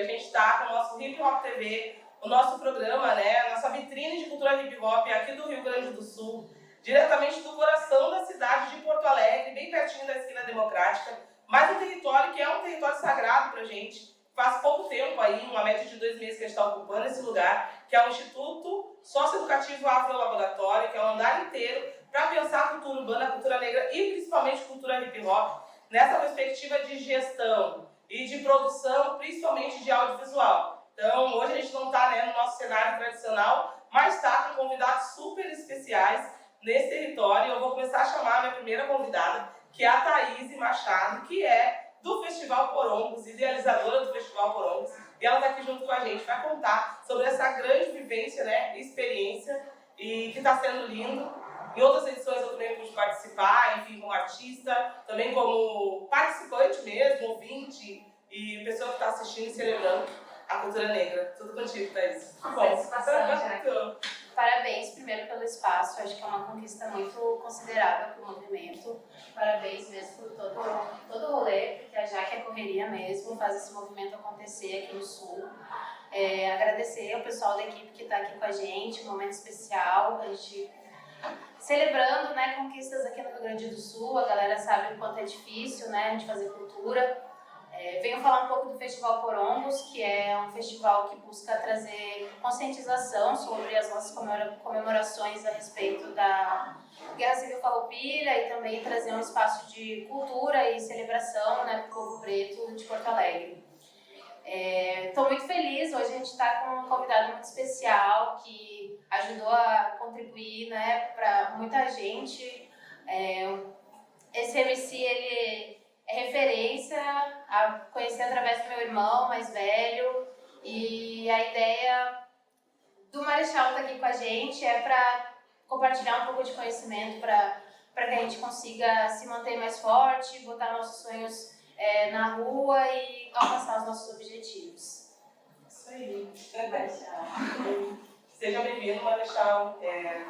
a gente está com o nosso Hip Hop TV, o nosso programa, né, a nossa vitrine de cultura hip hop aqui do Rio Grande do Sul, diretamente do coração da cidade de Porto Alegre, bem pertinho da esquina democrática, mas um território que é um território sagrado pra gente. Faz pouco tempo aí, uma média de 2 meses que a gente está ocupando esse lugar, que é o Instituto Socioeducativo Afro-Laboratório, que é um andar inteiro para pensar a cultura urbana, a cultura negra e principalmente cultura hip hop, nessa perspectiva de gestão e de produção, principalmente de audiovisual. Então, hoje a gente não está, né, no nosso cenário tradicional, mas está com convidados super especiais nesse território. Eu vou começar a chamar a minha primeira convidada, que é a Thaís Machado, que é do Festival Porongos, idealizadora do Festival Porongos, e ela está aqui junto com a gente, vai contar sobre essa grande vivência, né, experiência, e que está sendo lindo. Em outras edições eu também pude participar, enfim, como artista, também como participante mesmo, ouvinte, e pessoa que está assistindo e celebrando a cultura negra. Tudo contigo, Thaís. Uma satisfação, já. Parabéns, primeiro, pelo espaço. Acho que é uma conquista muito considerável para o movimento. Parabéns mesmo por todo o rolê, porque a Jaque é correria mesmo, faz esse movimento acontecer aqui no Sul. Agradecer ao pessoal da equipe que está aqui com a gente, um momento especial, a gente celebrando, né, conquistas aqui no Rio Grande do Sul. A galera sabe o quanto é difícil, né, a gente fazer cultura. Venho falar um pouco do Festival Porongos, que é um festival que busca trazer conscientização sobre as nossas comemorações a respeito da Guerra Civil Farroupilha e também trazer um espaço de cultura e celebração, né, para o povo preto de Porto Alegre. Estou muito feliz, hoje a gente está com um convidado muito especial que ajudou a contribuir, né, para muita gente. Esse MC, ele é referência a conhecer através do meu irmão mais velho, e a ideia do Marechal estar aqui com a gente é para compartilhar um pouco de conhecimento para que a gente consiga se manter mais forte, botar nossos sonhos na rua e alcançar os nossos objetivos. Isso aí. Marechal. Seja bem-vindo, Marechal. É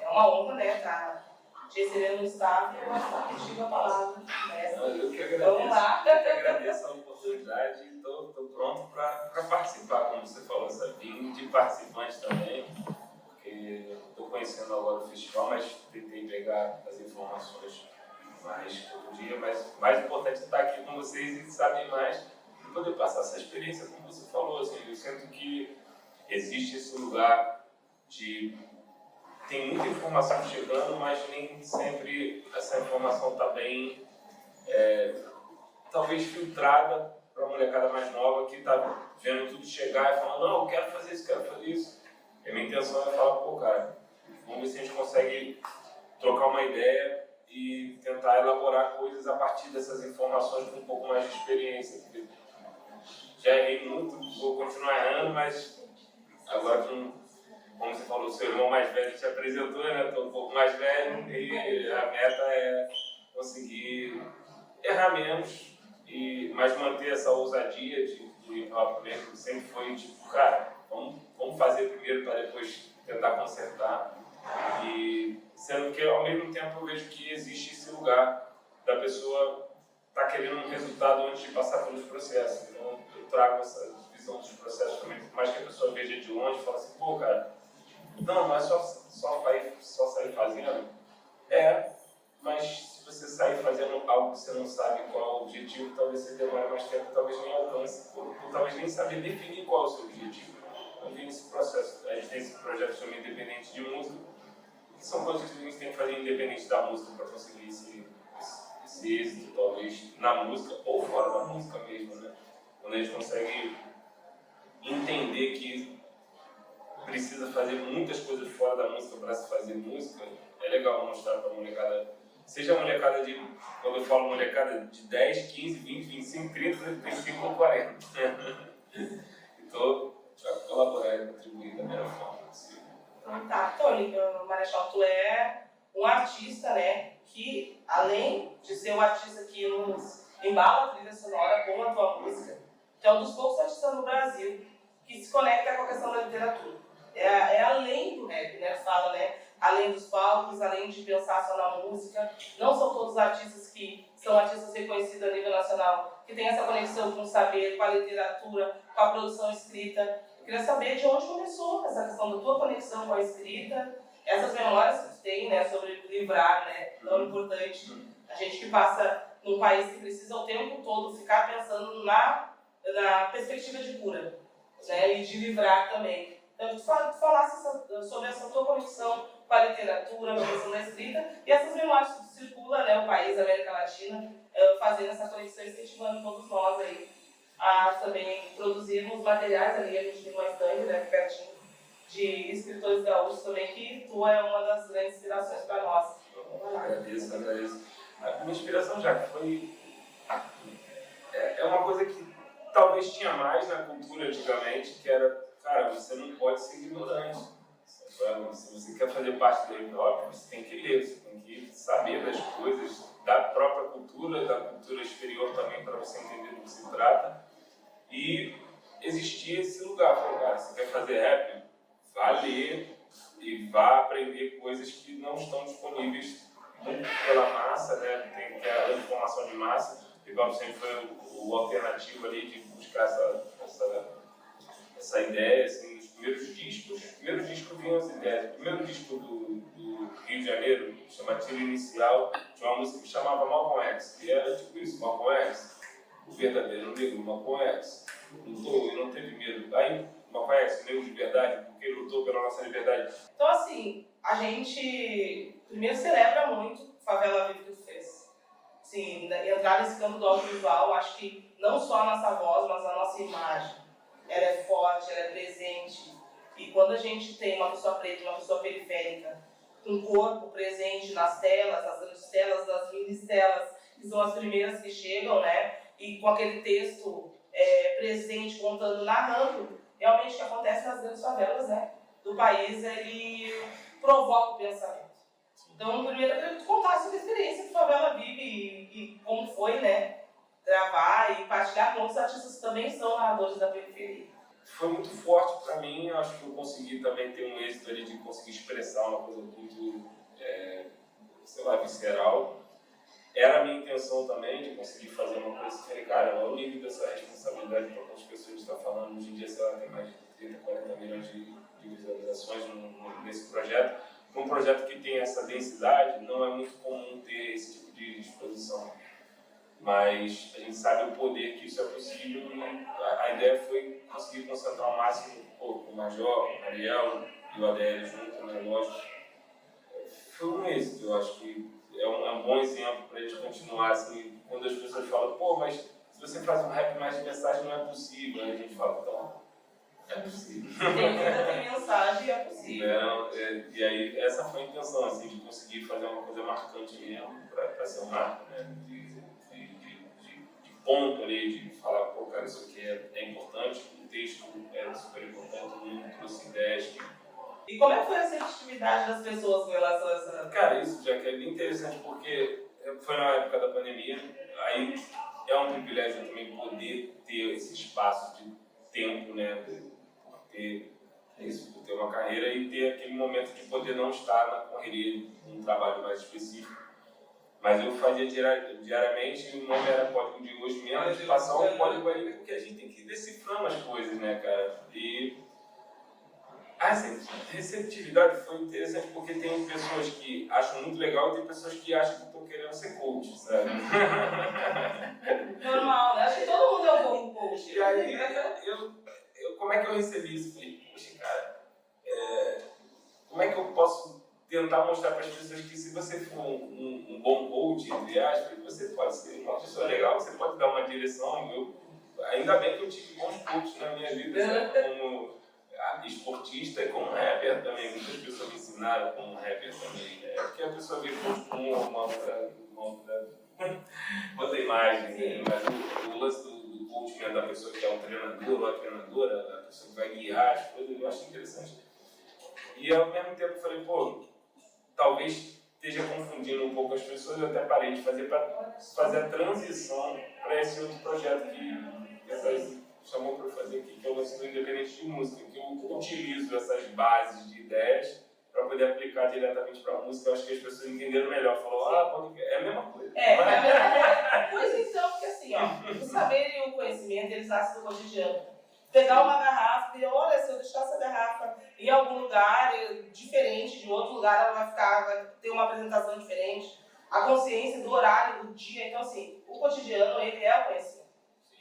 uma honra, né, estar te recebendo no estado, e eu vou repetir a palavra. Eu que agradeço. Vamos lá. Eu que agradeço a oportunidade e estou pronto para participar, como você falou, Sabine, de participante também, porque estou conhecendo agora o festival, mas tentei pegar as informações mais todo dia, mas mais importante é estar aqui com vocês e saber mais e poder passar essa experiência, como você falou. Assim, eu sinto que existe esse lugar de... Tem muita informação chegando, mas nem sempre essa informação está bem, talvez filtrada para a molecada mais nova que está vendo tudo chegar e falando, não, eu quero fazer isso, quero fazer isso. E a minha intenção é falar, pô, cara, vamos ver se a gente consegue trocar uma ideia e tentar elaborar coisas a partir dessas informações com um pouco mais de experiência. Porque já errei muito, vou continuar errando, mas agora como você falou, o seu irmão mais velho te apresentou, né? Estou um pouco mais velho e a meta é conseguir errar menos, mas manter essa ousadia de hip hop mesmo, que sempre foi tipo, cara, vamos fazer primeiro para depois tentar consertar. E sendo que ao mesmo tempo eu vejo que existe esse lugar da pessoa estar querendo um resultado antes de passar pelos processos. Então eu trago essa visão dos processos também, por mais que a pessoa veja de longe e fale assim, pô, cara, não é só sair fazendo. Mas se você sair fazendo algo que você não sabe qual é o objetivo, talvez você demore mais tempo, talvez nem alcance, ou talvez nem saber definir qual é o seu objetivo. Então vem esse processo. A gente tem esse projeto chamado Independente de Música, que são coisas que a gente tem que fazer independente da música para conseguir esse êxito, talvez, na música ou fora da música mesmo, né? Quando a gente consegue entender que precisa fazer muitas coisas fora da música para se fazer música, é legal mostrar para a molecada, seja a molecada de, quando eu falo molecada de 10, 15, 20, 25, 30, 35 ou 40. Então, para colaborar e contribuir da melhor forma possível. Então tá, Tony, Marechal, tu é um artista, né, que além de ser um artista que nos embala a trilha sonora com a tua música, tu é um dos poucos artistas no Brasil que se conecta com a questão da literatura. É além do rap, né? Fala, né? Além dos palcos, além de pensar só na música. Não são todos os artistas que são artistas reconhecidos a nível nacional, que têm essa conexão com o saber, com a literatura, com a produção escrita. Eu queria saber de onde começou essa questão da tua conexão com a escrita, essas memórias que tu tem, né, sobre livrar, né, tão importante. A gente que passa num país que precisa o tempo todo ficar pensando na perspectiva de cura, né, e de livrar também. Então, que tu falasse sobre essa tua conexão com a literatura, com a questão da escrita, e essas memórias que circulam, né, o país, a América Latina, fazendo essa conexão, incentivando todos nós aí a também produzirmos materiais ali. A gente tem uma estande, né, aqui pertinho, de escritores gaúchos também, que tu é uma das grandes inspirações para nós. Agradeço. A minha inspiração já foi... É uma coisa que talvez tinha mais na cultura antigamente, que era, cara, você não pode ser ignorante. Se você quer fazer parte do hip hop, você tem que ler, você tem que saber das coisas, da própria cultura, da cultura exterior também, para você entender do que se trata. E existia esse lugar, cara, você quer fazer rap? Vá ler e vá aprender coisas que não estão disponíveis pela massa, né? Tem que a informação de massa. O hip hop sempre foi o alternativo ali de buscar essa ideia, assim, os primeiros discos vinham as ideias. O primeiro disco do Rio de Janeiro, chama Tiro Inicial, tinha uma música que chamava Malcolm X, que era tipo isso, Malcolm X, o verdadeiro negro, Malcolm X, lutou e não teve medo. Aí, Malcolm X, o negro de verdade, porque ele lutou pela nossa liberdade. Então, assim, a gente primeiro celebra muito a Favela Vive que tu fez. Assim, entrar nesse campo do audiovisual, acho que não só a nossa voz, mas a nossa imagem. Ela é forte, ela é presente. E quando a gente tem uma pessoa preta, uma pessoa periférica, com um corpo presente nas telas, as grandes telas, as mini telas, que são as primeiras que chegam, né? E com aquele texto presente, contando, narrando, realmente o que acontece nas grandes favelas, né, do país, ele provoca o pensamento. Então, primeiro, eu queria que tu contasse sobre a experiência que Favela Vive e como foi, né, gravar e partilhar com outros artistas que também são narradores da periferia. Foi muito forte para mim, acho que eu consegui também ter um êxito ali de conseguir expressar uma coisa muito, sei lá, visceral. Era a minha intenção também de conseguir fazer uma coisa que, falei, cara, olha o nível dessa responsabilidade para quantas pessoas está falando. Hoje em dia, sei lá, tem mais de 30, 40 milhões de visualizações nesse projeto. Um projeto que tem essa densidade, não é muito comum ter esse tipo de exposição. Mas a gente sabe o poder que isso é possível e a ideia foi conseguir concentrar ao máximo o Major, o Ariel e o ADL junto, né, lógico. Foi um êxito, eu acho que é um bom exemplo para a gente continuar, assim, quando as pessoas falam, pô, mas se você faz um rap mais de mensagem não é possível, aí a gente fala, então, é possível. Tem mensagem, é possível. Não, e aí essa foi a intenção, assim, de conseguir fazer uma coisa marcante mesmo, para ser um marco, né, de ponto ali, de falar, pô, cara, isso aqui é importante, o texto é super importante, todo mundo trouxe ideias que... E como é que foi a receptividade das pessoas com relação a essa... Cara, isso já que é bem interessante, porque foi na época da pandemia, aí é um privilégio também poder ter esse espaço de tempo, né, por ter isso, por ter uma carreira e ter aquele momento de poder não estar na correria, num trabalho mais específico. Mas eu fazia diariamente, o nome era Código de Hoje mesmo, de passar um código ali, porque a gente tem que ir decifrando as coisas, né, cara? E assim, a receptividade foi interessante porque tem pessoas que acham muito legal e tem pessoas que acham que estão querendo ser coach, sabe? Normal, né? Acho que todo mundo é um pouco coach. E aí, como é que eu recebi isso? Falei, poxa, cara, como é que eu posso tentar mostrar para as pessoas que se você for um bom coach, entre aspas, você pode ser uma pessoa legal, você pode dar uma direção. Ainda bem que eu tive bons coaches na minha vida, sabe? Como esportista e como rapper também. Muitas pessoas me ensinaram como rapper também. Porque a pessoa vê coach como uma outra imagem, né? Mas o lance do coach mesmo, da pessoa que é um treinador ou a treinadora, a pessoa que vai guiar as coisas, eu acho interessante. E ao mesmo tempo eu falei, pô, talvez esteja confundindo um pouco as pessoas, eu até parei de fazer para fazer a transição para esse outro projeto que essas chamou para fazer aqui, que é o lance do Independente de Música, que eu utilizo essas bases de ideias para poder aplicar diretamente para a música, eu acho que as pessoas entenderam melhor. Falou, podcast é a mesma coisa. É a mesma coisa. Pois então, porque assim, ó, o saber e o conhecimento, eles nascem do cotidiano. Pegar uma garrafa e olha, se eu deixar essa garrafa em algum lugar diferente, de outro lugar, ela vai ter uma apresentação diferente. A consciência do horário, do dia. Então, assim, o cotidiano, ele é o conhecimento.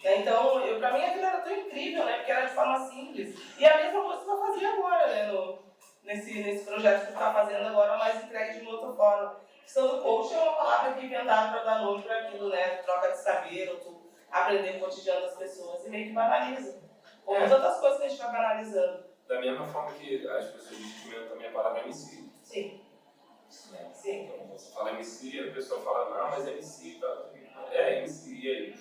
Então, pra mim, aquilo era tão incrível, né? Porque era de forma simples. E a mesma coisa que eu fazia agora, né? Nesse projeto que eu estava fazendo agora, mas entregue de uma outra forma. A questão do coach é uma palavra que inventaram para dar nome para aquilo, né? Troca de saber, ou tu aprender o cotidiano das pessoas e meio que banaliza. Como tantas coisas que a gente vai banalizando. Da mesma forma que as pessoas discriminam também a palavra MC. Sim. Né? Sim. Então, você fala MC, a pessoa fala, não, mas é MC, tá? É MC, e aí?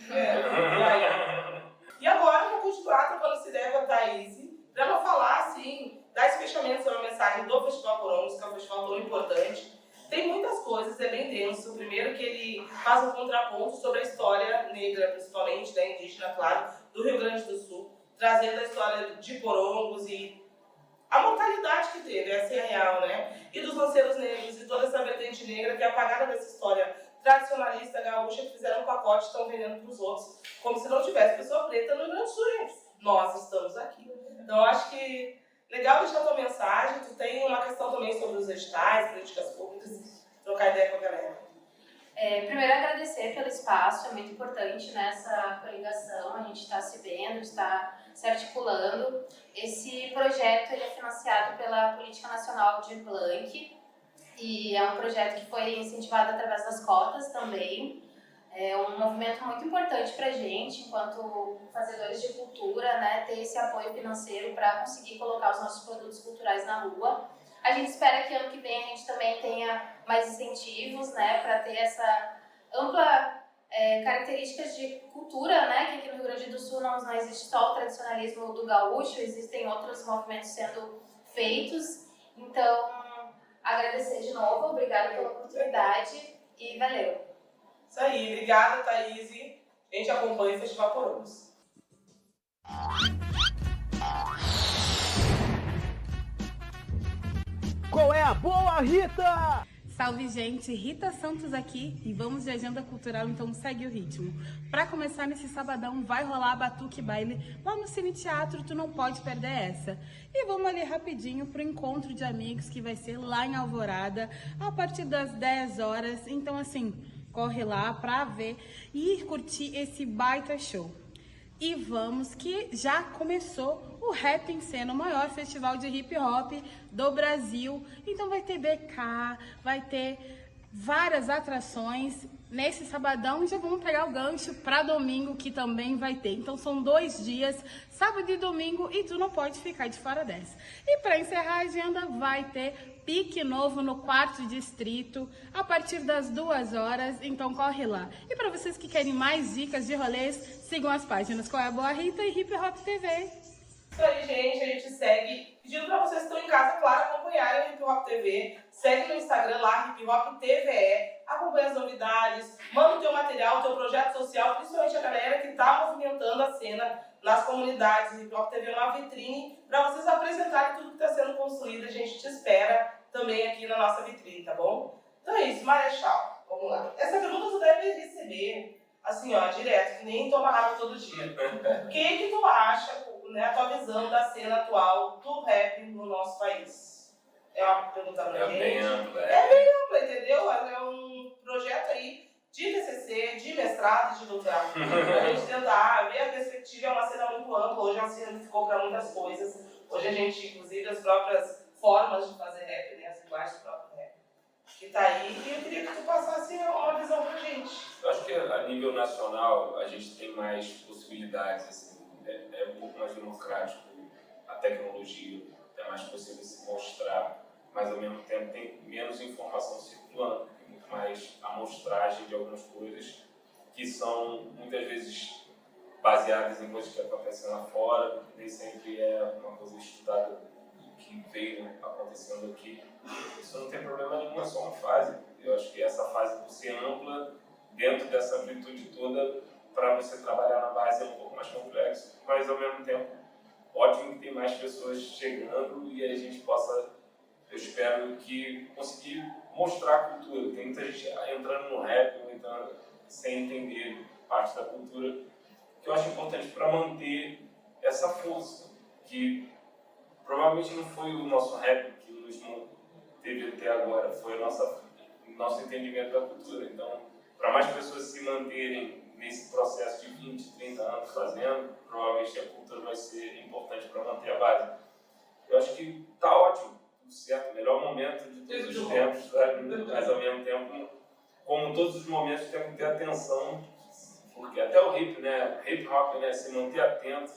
E agora eu vou continuar trocando essa ideia com a Thaís, para ela falar, assim, dar esse fechamento sobre a mensagem do Festival Porongos, que é um festival tão importante. Tem muitas coisas, é bem denso. Primeiro que ele faz um contraponto sobre a história negra, principalmente, da indígena, claro, do Rio Grande do Sul, trazendo a história de Porongos e a mortalidade que teve, essa é a real, né? E dos lanceiros negros e toda essa vertente negra que é apagada dessa história tradicionalista gaúcha que fizeram um pacote e estão vendendo para os outros, como se não tivesse pessoa preta no Rio Grande do Sul, gente. Nós estamos aqui. Então, acho que legal deixar a tua mensagem. Tu tem uma questão também sobre os editais, políticas públicas, trocar ideia com a galera. Primeiro, agradecer pelo espaço, é muito importante nessa coligação, a gente está se vendo, está se articulando. Esse projeto ele é financiado pela Política Nacional de Blanc e é um projeto que foi incentivado através das cotas também. É um movimento muito importante para a gente, enquanto fazedores de cultura, né, ter esse apoio financeiro para conseguir colocar os nossos produtos culturais na rua. A gente espera que ano que vem a gente também tenha mais incentivos, né, para ter essa ampla características de cultura, né, que aqui no Rio Grande do Sul não existe só o tradicionalismo do gaúcho, existem outros movimentos sendo feitos. Então, agradecer de novo, obrigada pela oportunidade e valeu! Isso aí, obrigada, Thaís. A gente acompanha o Festival Porongos. Qual é a boa, Rita? Salve, gente! Rita Santos aqui e vamos de agenda cultural, então segue o ritmo. Para começar nesse sabadão, vai rolar Batuque Baile lá no Cine Teatro, tu não pode perder essa. E vamos ali rapidinho pro encontro de amigos que vai ser lá em Alvorada, a partir das 10 horas. Então, assim, corre lá pra ver e curtir esse baita show. E vamos que já começou o Rap em Cena, o maior festival de hip hop do Brasil. Então vai ter BK, vai ter várias atrações nesse sabadão. Já vamos pegar o gancho para domingo, que também vai ter. Então são 2 dias, sábado e domingo, e tu não pode ficar de fora dessa. E para encerrar a agenda, vai ter Pique Novo no 4º Distrito, a partir das 2 horas, então corre lá. E para vocês que querem mais dicas de rolês, sigam as páginas Qual é a Boa Rita e Hip Hop TV. Isso aí, gente, a gente segue. Pedindo para vocês que estão em casa, claro, acompanharem o Hip Hop TV. Segue no Instagram lá, Hip Hop TVE. Acompanha as novidades, manda o teu material, o teu projeto social, principalmente a galera que está movimentando a cena nas comunidades. Hip Hop TV é uma vitrine para vocês apresentarem tudo que está sendo construído. A gente te espera também aqui na nossa vitrine, tá bom? Então é isso, Marechal, vamos lá. Essa pergunta tu deve receber, assim, ó, direto, que nem toma água todo dia. O que tu acha, né, a tua visão da cena atual do rap no nosso país? É uma pergunta pra gente. Bem ampla, É bem ampla, entendeu? É um projeto aí de TCC, de mestrado e de doutorado. Pra gente tentar ver a perspectiva. É uma cena muito ampla, hoje é uma cena que ficou para muitas coisas. Hoje a gente, inclusive, as próprias formas de fazer rap, né, as linguagens do próprio rap, que tá aí, e eu queria que tu passasse uma visão pra gente. Eu acho que a nível nacional a gente tem mais possibilidades, assim, é um pouco mais democrático, a tecnologia é mais possível se mostrar, mas ao mesmo tempo tem menos informação circulando, tem muito mais amostragem de algumas coisas que são muitas vezes baseadas em coisas que acontecem lá fora, nem sempre é uma coisa estudada que veio acontecendo aqui. Isso não tem problema nenhum, é só uma fase. Eu acho que essa fase, por ser ampla, dentro dessa amplitude toda, para você trabalhar na base é um pouco mais complexo, mas ao mesmo tempo, ótimo que tem mais pessoas chegando e a gente possa, eu espero, espero que conseguir mostrar a cultura. Tem muita gente entrando no rap, entrando sem entender parte da cultura, que eu acho importante para manter essa força, que provavelmente não foi o nosso rap que nos teve até agora, foi o nosso entendimento da cultura. Então, para mais pessoas se manterem nesse processo de 20, 30 anos fazendo, provavelmente a cultura vai ser importante para manter a base. Eu acho que tá ótimo, tudo certo, melhor momento de todos os tempos, sabe? Mas ao mesmo tempo, como todos os momentos, temos que ter atenção, porque até o hip, né, hip hop, né, se manter atento,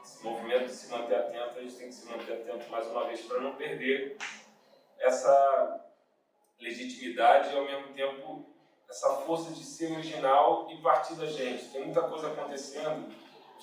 esse movimento de se manter atento, a gente tem que se manter atento mais uma vez para não perder essa legitimidade e ao mesmo tempo essa força de ser original e partir da gente. Tem muita coisa acontecendo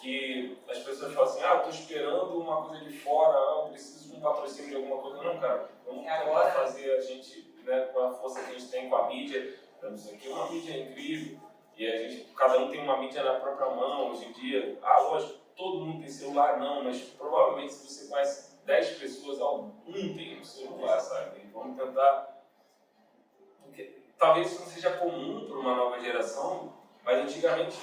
que as pessoas falam assim, estou esperando uma coisa de fora, eu preciso de um patrocínio de alguma coisa. Não, cara, vamos tentar fazer a gente, né, com a força que a gente tem com a mídia. Isso aqui é uma mídia incrível e a gente, cada um tem uma mídia na própria mão hoje em dia. Lógico, todo mundo tem celular, não, mas provavelmente se você conhece 10 pessoas, algum tem um celular, sabe? E vamos tentar... Porque talvez isso não seja comum para uma nova geração, mas antigamente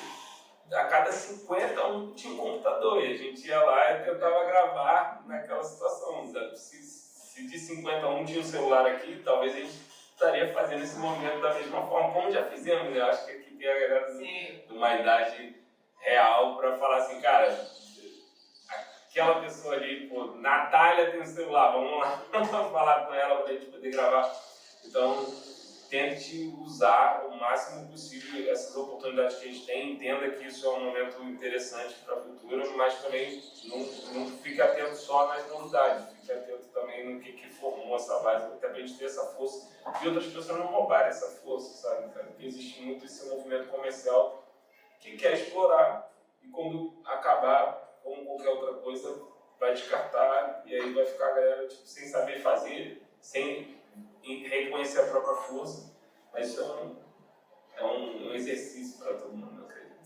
a cada 50 tinha um computador e a gente ia lá e tentava gravar naquela situação. Se de 51 tinha um celular aqui, talvez a gente estaria fazendo esse movimento da mesma forma como já fizemos, né? Eu acho que aqui tem a galera de uma idade real para falar assim, cara, aquela pessoa ali, Natália tem um celular, vamos lá falar com ela para a gente poder gravar. Então, tente usar o máximo possível essas oportunidades que a gente tem, entenda que isso é um momento interessante para a cultura, mas também não fique atento só nas novidades, fique atento também no que formou essa base, até para a gente ter essa força e outras pessoas não roubarem essa força, sabe? Porque existe muito esse movimento comercial que quer explorar e quando acabar, como qualquer outra coisa, vai descartar e aí vai ficar a galera sem saber fazer, sem reconhecer a própria força, mas isso é um exercício para todo mundo, eu acredito.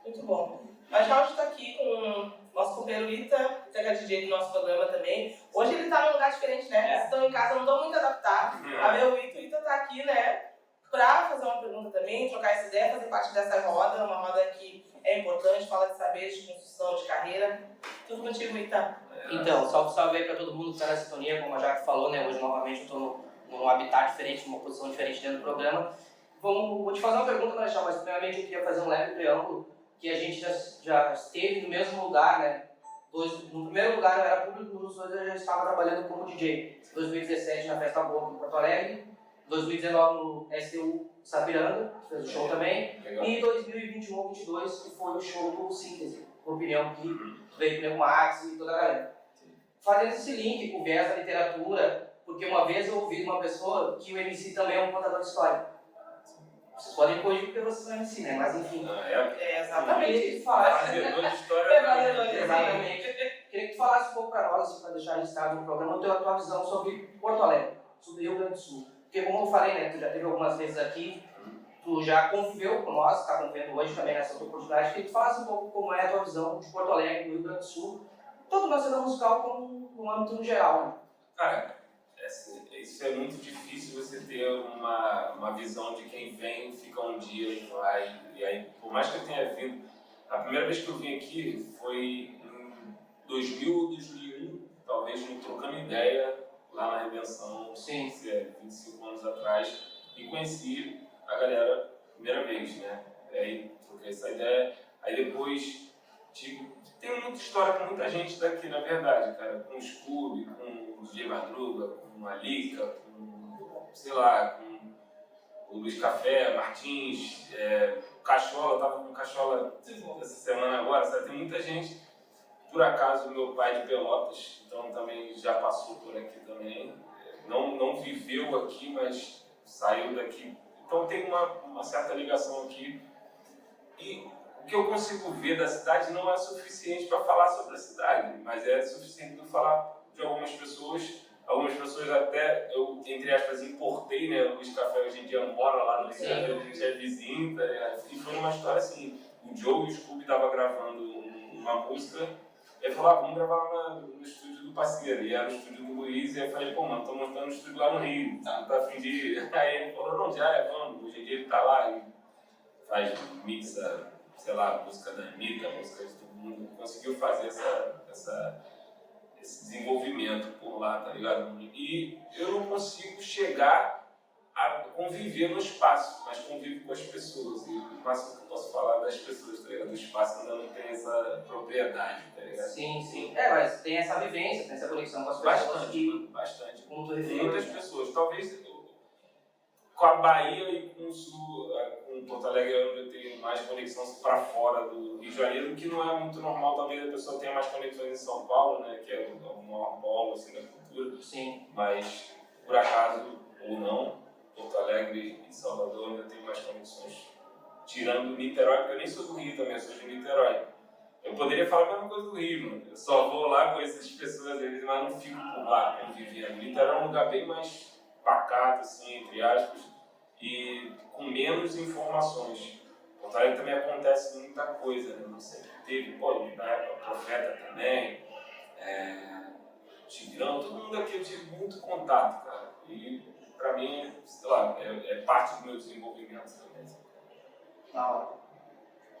Muito bom. A Jorge está aqui com o nosso companheiro Ita, que é DJ do nosso programa também. Hoje ele está num lugar diferente, né? Eles estão em casa, não estão muito adaptados a ver o Ita. O Ita está aqui, né? Para fazer uma pergunta também, trocar essa ideia, fazer parte dessa roda, uma roda que é importante, fala de saberes, de construção, de carreira. Tudo contigo, Ita. Então, salve aí para todo mundo que está na sintonia, como a Jaque falou, né? Hoje novamente eu estou num habitat diferente, numa posição diferente dentro do programa. Vou te fazer uma pergunta, Marechal, mas primeiramente eu queria fazer um leve preâmbulo, que a gente já esteve no mesmo lugar, né? No primeiro lugar eu era público, nos dois eu já estava trabalhando como DJ. 2017 na Festa Boa em Porto Alegre, 2019 no STU Sapiranga, que fez o show também, Legal. e 2021 ou 2022 que foi o show do Síntese, na opinião que veio com o Max e toda a galera. Fazendo esse link com o viés da literatura, porque uma vez eu ouvi de uma pessoa que o MC também é um contador de história. Vocês podem corrigir porque vocês são MC, né? Mas enfim. Exatamente. Queria que tu falasse, Fazedor de história. exatamente. Queria que tu falasse um pouco para nós, para deixar registrado no programa, a tua visão sobre Porto Alegre, sobre Rio Grande do Sul. Porque como eu falei, né? Tu já teve algumas vezes aqui, tu já conviveu com nós, está convivendo hoje também nessa tua oportunidade. Queria que tu falasse um pouco como é a tua visão de Porto Alegre, do Rio Grande do Sul, tanto na cena musical como no âmbito no geral, né? Cara, isso é muito difícil você ter uma visão de quem vem, fica um dia e vai. E aí, por mais que eu tenha vindo, a primeira vez que eu vim aqui foi em 2000 ou 2001, talvez no Trocando Ideia, lá na Redenção, Sim. 25 anos atrás, e conheci a galera primeira vez, né? E aí troquei essa ideia, aí depois tem muita história com muita gente daqui, na verdade, cara, com o Scooby, com o DJ Madruga, com a Lica, com, sei lá, com o Luiz Café, Martins, o Cachola, eu tava com o Cachola essa semana agora, sabe? Tem muita gente. Por acaso, meu pai de Pelotas, então também já passou por aqui também, não viveu aqui, mas saiu daqui, então tem uma certa ligação aqui. E o que eu consigo ver da cidade não é suficiente para falar sobre a cidade, mas é suficiente para falar de algumas pessoas até, eu, entre aspas, importei, né? O Luiz Café hoje em dia mora lá no Rio, a gente é vizinho, tá ligado? E foi uma história assim, o Joe e o Scooby estavam gravando uma música, Ele falou, vamos gravar lá no estúdio do parceiro. E era no estúdio do Luiz, e eu falei, pô, mano, tô montando um estúdio lá no Rio, não tá a fim de ir. Aí ele falou, não, vamos. Hoje em dia ele tá lá e faz, mixa, sei lá, música da Anitta, música de todo mundo. Conseguiu fazer esse desenvolvimento por lá, tá ligado? E eu não consigo chegar a conviver no espaço, mas convivo com as pessoas. E o máximo que eu posso falar das pessoas, tá ligado? Do espaço ainda não tem essa propriedade, tá ligado? Sim. Mas tem essa vivência, tem essa conexão com as pessoas. Bastante. Como tu referiu. Muitas pessoas. Talvez com a Bahia e com o Sul, com Porto Alegre, eu tenho mais conexão para fora do Rio de Janeiro, que não é muito normal. Talvez a pessoa tenha mais conexões em São Paulo, né? Que é o maior polo assim, da cultura. Sim. Mas, por acaso ou não, Porto Alegre e Salvador ainda tem mais conexões. Tirando Niterói, porque eu nem sou do Rio também, eu sou de Niterói. Eu poderia falar a mesma coisa do Rio, mano. Eu só vou lá com essas pessoas, mas não fico por lá convivendo. Niterói é um lugar bem mais pacato, assim, entre aspas, e com menos informações. Porto Alegre também acontece muita coisa, né? Não sempre teve, pô, na época, Profeta também, Tigrão, todo mundo aqui eu tive muito contato, cara. E pra mim, sei lá, é parte do meu desenvolvimento também. Na hora.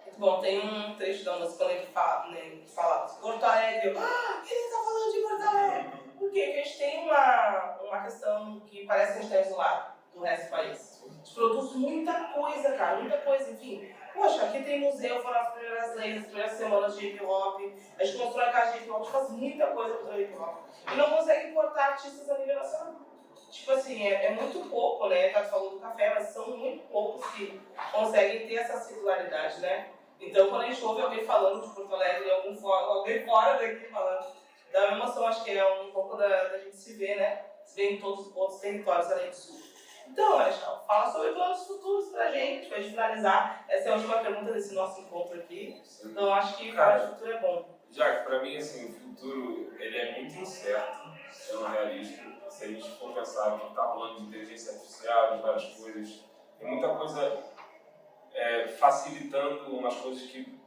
Muito bom, tem um trecho da música quando ele fala Porto Alegre, ele tá falando de Porto Alegre. Porque a gente tem uma questão que parece que a gente está isolado do resto do país. A gente produz muita coisa, cara, muita coisa, enfim. Poxa, aqui tem museu, foram as primeiras leis, as primeiras semanas de hip hop, a gente constrói a casa de hip hop, a gente faz muita coisa pro hip hop. E não consegue importar artistas a nível nacional. Tipo assim, é muito pouco, né? Tá falando do café, mas são muito poucos que conseguem ter essa singularidade, né? Então, quando a gente ouve alguém falando de Porto Alegre, alguém fora daqui falando, dá uma emoção, acho que é um pouco da gente se ver, né? Se ver em todos os outros territórios além do Sul. Então, Alexandre, fala sobre planos futuros pra gente, pra gente finalizar. Essa é a última pergunta desse nosso encontro aqui. Então, acho que o futuro é bom. Já que pra mim, assim, o futuro ele é muito incerto, sendo realista. Se a gente for pensar que está rolando de inteligência artificial, de várias coisas, tem muita coisa facilitando umas coisas que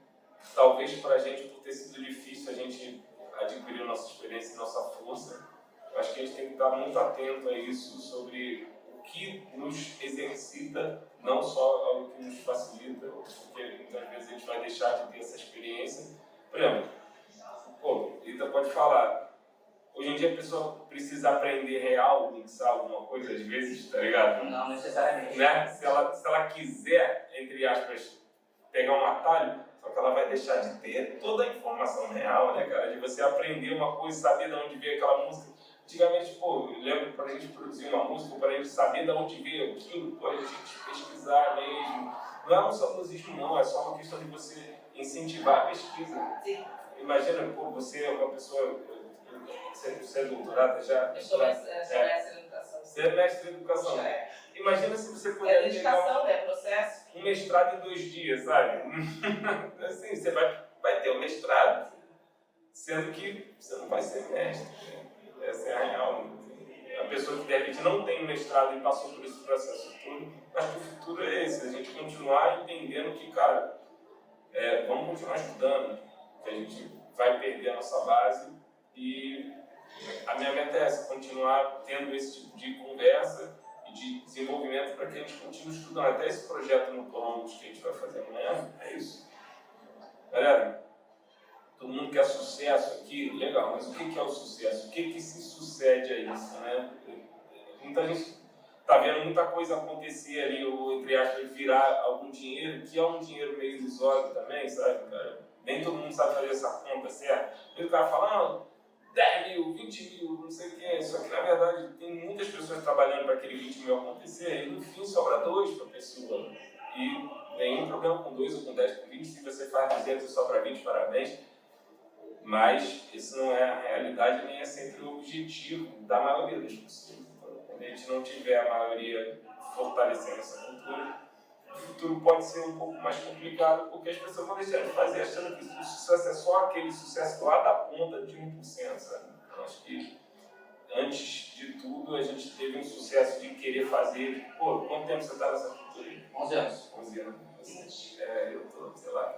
talvez para a gente, por ter sido difícil, a gente adquiriu nossa experiência e nossa força. Eu acho que a gente tem que estar muito atento a isso, sobre o que nos exercita, não só ao que nos facilita, porque muitas vezes a gente vai deixar de ter essa experiência. Por exemplo, Rita pode falar, hoje em dia a pessoa precisa aprender real, mixar alguma coisa às vezes, tá ligado? Não necessariamente. Né? Se ela quiser, entre aspas, pegar um atalho, só que ela vai deixar de ter toda a informação real, né, cara? De você aprender uma coisa, saber de onde veio aquela música. Antigamente, eu lembro pra gente produzir uma música, pra gente saber de onde veio aquilo, a gente pesquisar mesmo. Não é um saudosismo, não, é só uma questão de você incentivar a pesquisa. Sim. Imagina, você é uma pessoa, você é doutorada já? Eu sou mestre em educação. Você é mestre em educação. É. Imagina se você puder Dedicação, né? Processo. um mestrado em 2 dias, sabe? Assim, você vai ter o mestrado, sendo que você não vai ser mestre. Né? Essa é a real. A pessoa que de repente não tem mestrado e passou por esse processo todo, acho que o futuro é esse, a gente continuar entendendo que, cara, vamos continuar estudando, que a gente vai perder a nossa base e a minha meta é essa, continuar tendo esse tipo de conversa e de desenvolvimento para que a gente continue estudando. Até esse projeto no Columbus que a gente vai fazer amanhã, é isso. Galera, todo mundo quer sucesso aqui, legal, mas o que é o sucesso? O que se sucede a isso, né? Muita gente está vendo muita coisa acontecer ali, ou entre aspas, virar algum dinheiro, que é um dinheiro meio ilusório também, sabe, cara? Nem todo mundo sabe fazer essa conta certa. E o cara fala, 10 mil, 20 mil, não sei o que. Só que, na verdade, tem muitas pessoas trabalhando para aquele 20 mil acontecer e, no fim, sobra 2 para a pessoa. E nenhum problema com 2 ou com 10, com 20. Se você faz 200 e sobra 20, parabéns. Mas isso não é a realidade, nem é sempre o objetivo da maioria das pessoas. Então, quando a gente não tiver a maioria fortalecendo essa cultura, o futuro pode ser um pouco mais complicado, porque as pessoas vão deixar de fazer achando que o sucesso é só aquele sucesso lá da ponta de 1%, sabe? Eu acho que, antes de tudo, a gente teve um sucesso de querer fazer... quanto tempo você está nessa cultura aí? 11 anos. 11 anos. Eu tô, sei lá...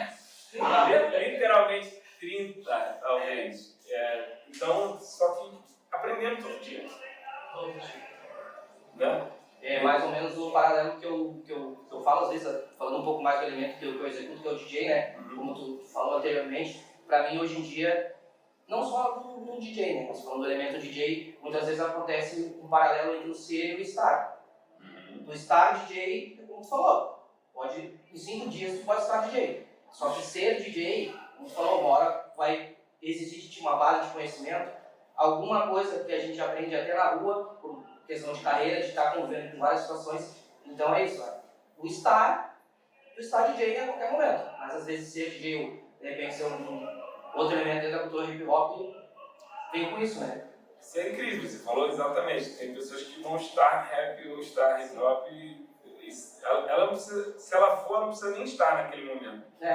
Sim. Literalmente, 30, talvez. Então, só que aprendendo todo dia. Né? É mais ou menos o paralelo que eu falo, às vezes, falando um pouco mais do elemento que eu executo, que é o DJ, né? Como tu falou anteriormente, pra mim hoje em dia, não só no DJ, né? Mas falando do elemento DJ, muitas vezes acontece um paralelo entre o ser e o estar. O estar DJ, como tu falou, em 5 dias tu pode estar DJ. Só que ser DJ, como tu falou, uma hora vai exigir de ti uma base de conhecimento, alguma coisa que a gente aprende até na rua, por questão de carreira, de estar convivendo com várias situações. Então é isso, né? O estar DJ a qualquer momento, mas às vezes ser DJ, de repente ser outro elemento dentro da cultura hip hop, vem com isso, né? Isso é incrível, você falou exatamente. Tem pessoas que vão estar rap ou estar hip hop e ela não precisa, se ela for, ela não precisa nem estar naquele momento. É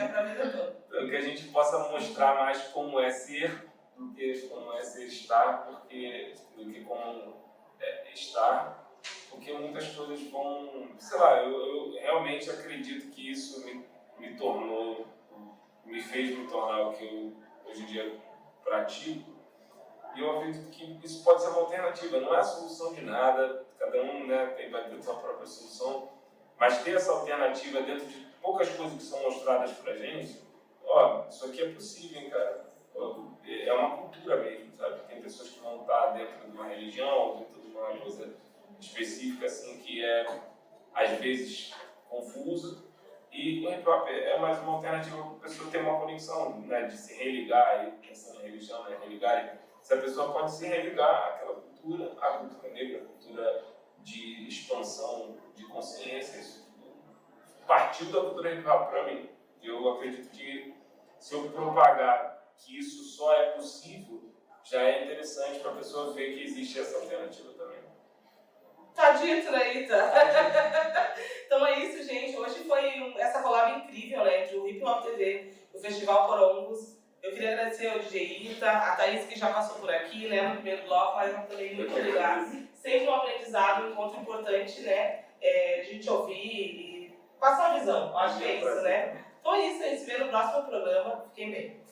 pra vida toda. Então que a gente possa mostrar mais como é ser do que como é ser estar, do que como estar, porque muitas coisas vão, sei lá, eu realmente acredito que isso me fez me tornar o que eu hoje em dia pratico. E eu acredito que isso pode ser uma alternativa, não é a solução de nada, cada um, né, vai ter sua própria solução, mas ter essa alternativa dentro de poucas coisas que são mostradas pra gente, isso aqui é possível, hein, cara. É uma cultura mesmo, sabe? Tem pessoas que vão estar dentro de uma religião, dentro de uma coisa específica, assim, que é, às vezes, confusa. E o hip hop é mais uma alternativa para a pessoa ter uma conexão, né, de se religar, aí, pensando em religião, né, religar. Se a pessoa pode se religar àquela cultura, à cultura negra, à cultura de expansão de consciência, isso tudo partiu da cultura hip hop para mim. Eu acredito que se eu propagar que isso só é possível, já é interessante para a pessoa ver que existe essa alternativa também. Tá dito, né, Ita? Então é isso, gente. Hoje foi essa collab incrível, né, entre o Hip Hop TV e o Festival Porongos. Eu queria agradecer ao DJ Ita, a Thaís que já passou por aqui, né, no primeiro bloco, mas também muito obrigada. Sempre um aprendizado, um encontro importante, né, de te ouvir e passar a visão. Acho que é isso, né? Então é isso, a gente se vê no próximo programa. Fiquem bem.